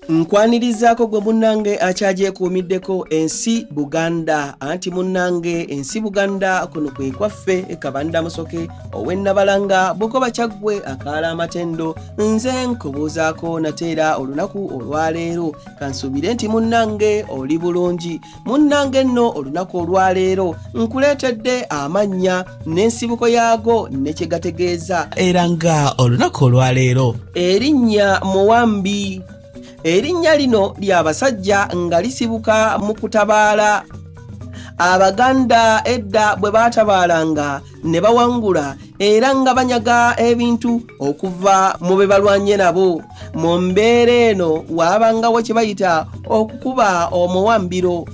Nkwanirizaako gwe munnange akyagyekuumiddeko ensi Buganda anti munnange ensi Buganda kuno kwe kwaffe Kabanda Musoke ow'Ennabalanga Bukoba Kyaggwe akaala amatendo nze nkubuuzaako nateera olunaku olwaleero kansuubire nti munnange oli bulungi. Munnange nno olunaku olwaleero nkuleetedde amannya n'ensibuko yaago ne kye gategeeza era nga olunaku olwaleero erinnya Muwambi. Erinnya lino ly'abasajja nga lisibuka mu kutabaala. Abaganda edda bwe batabaalanga ne bawangula era nga banyaga ebintu okuva mu be balwanye nabo. Mu mbeera eno waabangawo kye bayita okukuba omuwambiro.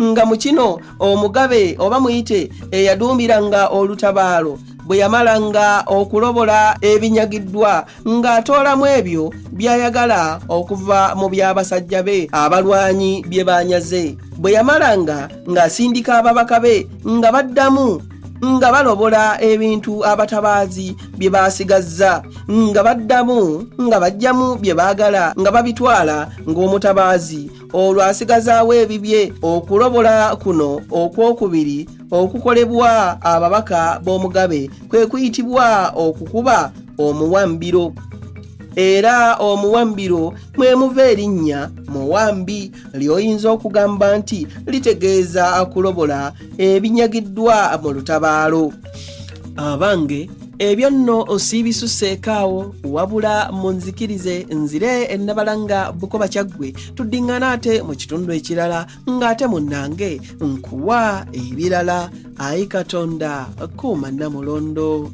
Nga mu kino omugabe oba muyite eyaduumiranga olutabaalo bwe yamalanga okulobola ebinyagiddwa ng'atoolamu ebyo by'ayagala okuva mu by'abasajja be abalwanyi bye banyaze. Bwe yamalanga ng'asindika ababaka be nga baddamu nga balobola ebintu abatabaazi bye basigazza nga baddamu nga bajjamu bye baagala nga babitwala ng'omutabaazi olwo asigazaawo ebibye. Okulobola kuno okwokubiri okukolebwa ababaka b'omugabe kwe kuyitibwa okukuba omuwambiro. Era omuwambiro mwe muva erinnya Muwambi ly'oyinza okugamba nti litegeeza kulobola ebinyagiddwa mu lutabaalo. Abange ebyo nno osiibisuseekaawo wabula munzikirize nzire Ennabalanga Bukoba Kyaggwe tuddiŋŋana ate mu kitundu ekirala ng'ate munnange nkuwa ebirala. Ayi Katonda kuuma Namulondo.